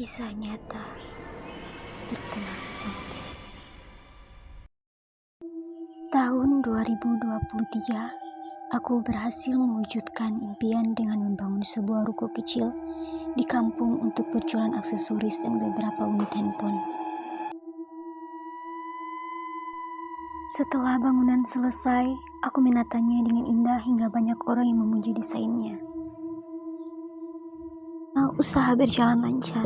Kisah nyata terkenal santai. Tahun 2023, aku berhasil mewujudkan impian dengan membangun sebuah ruko kecil di kampung untuk berjualan aksesoris dan beberapa unit handphone. Setelah bangunan selesai, aku menatanya dengan indah hingga banyak orang yang memuji desainnya. Usaha berjalan lancar.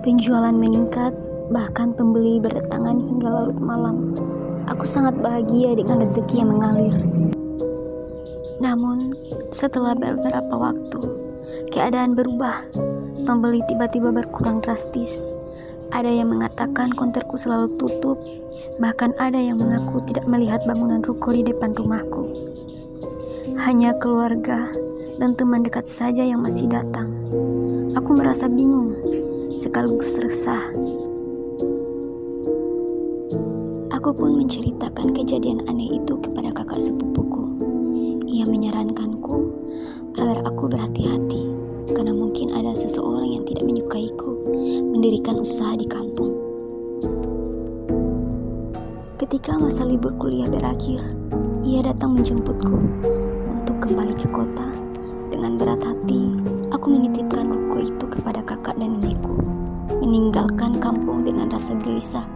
Penjualan meningkat, bahkan pembeli berdatangan hingga larut malam. Aku sangat bahagia dengan rezeki yang mengalir. Namun, setelah beberapa waktu, keadaan berubah. Pembeli tiba-tiba berkurang drastis. Ada yang mengatakan konterku selalu tutup, bahkan ada yang mengaku tidak melihat bangunan ruko di depan rumahku. Hanya keluarga dan teman dekat saja yang masih datang. Aku merasa bingung, sekaligus resah. Aku pun menceritakan kejadian aneh itu kepada kakak sepupuku. Ia menyarankanku agar aku berhati-hati, karena mungkin ada seseorang yang tidak menyukaiku mendirikan usaha di kampung. Ketika masa libur kuliah berakhir, ia datang menjemputku untuk kembali ke kota. Dengan berat hati, aku menitipkan ruko itu kepada kakak dan nenekku, meninggalkan kampung dengan rasa gelisah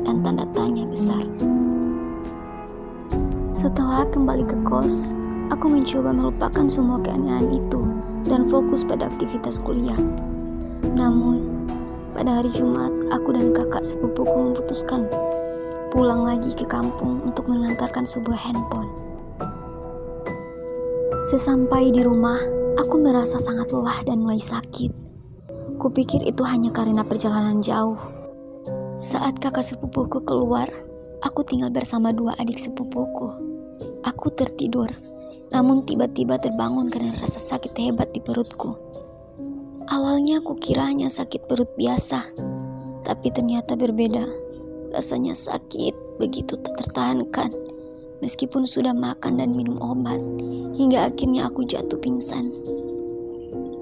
dan tanda tanya besar. Setelah kembali ke kos, aku mencoba melupakan semua keanehan itu dan fokus pada aktivitas kuliah. Namun, pada hari Jumat, aku dan kakak sepupuku memutuskan pulang lagi ke kampung untuk mengantarkan sebuah handphone. Sesampai di rumah, aku merasa sangat lelah dan mulai sakit. Kupikir itu hanya karena perjalanan jauh. Saat kakak sepupuku keluar, aku tinggal bersama dua adik sepupuku. Aku tertidur, namun tiba-tiba terbangun karena rasa sakit hebat di perutku. Awalnya aku kira hanya sakit perut biasa, tapi ternyata berbeda. Rasanya sakit begitu tak tertahankan, meskipun sudah makan dan minum obat, hingga akhirnya aku jatuh pingsan.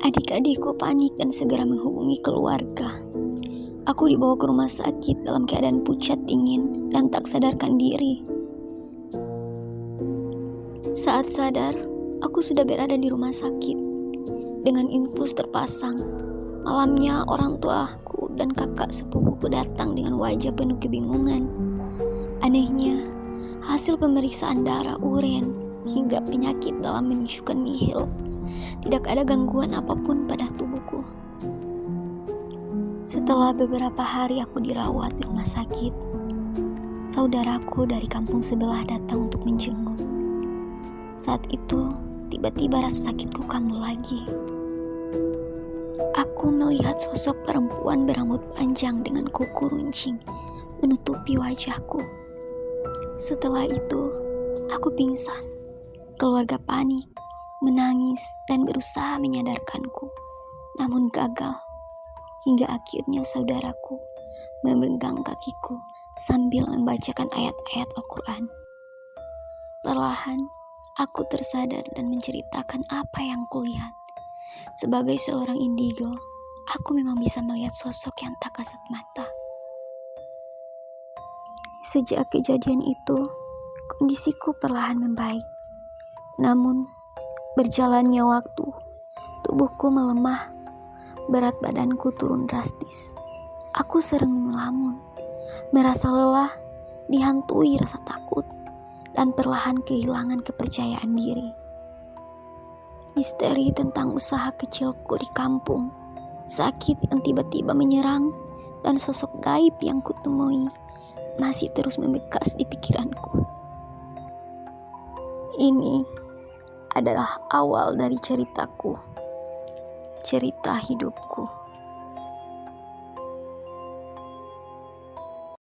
Adik-adikku panik dan segera menghubungi keluarga. Aku dibawa ke rumah sakit dalam keadaan pucat dingin dan tak sadarkan diri. Saat sadar, aku sudah berada di rumah sakit dengan infus terpasang. Malamnya orang tuaku dan kakak sepupuku datang dengan wajah penuh kebingungan. Anehnya, hasil pemeriksaan darah, urin, hingga penyakit dalam menunjukkan nihil. Tidak ada gangguan apapun pada tubuhku. Setelah beberapa hari aku dirawat di rumah sakit, saudaraku dari kampung sebelah datang untuk menjenguk. Saat itu, tiba-tiba rasa sakitku kambuh lagi. Aku melihat sosok perempuan berambut panjang dengan kuku runcing menutupi wajahku. Setelah itu, aku pingsan. Keluarga panik, menangis, dan berusaha menyadarkanku. Namun gagal. Hingga akhirnya saudaraku memegang kakiku sambil membacakan ayat-ayat Al-Quran. Perlahan, aku tersadar dan menceritakan apa yang kulihat. Sebagai seorang indigo, aku memang bisa melihat sosok yang tak kasat mata. Sejak kejadian itu, kondisiku perlahan membaik. Namun, berjalannya waktu, tubuhku melemah, berat badanku turun drastis. Aku sering melamun, merasa lelah, dihantui rasa takut, dan perlahan kehilangan kepercayaan diri. Misteri tentang usaha kecilku di kampung, sakit yang tiba-tiba menyerang, dan sosok gaib yang kutemui masih terus membekas di pikiranku. Ini adalah awal dari ceritaku, cerita hidupku.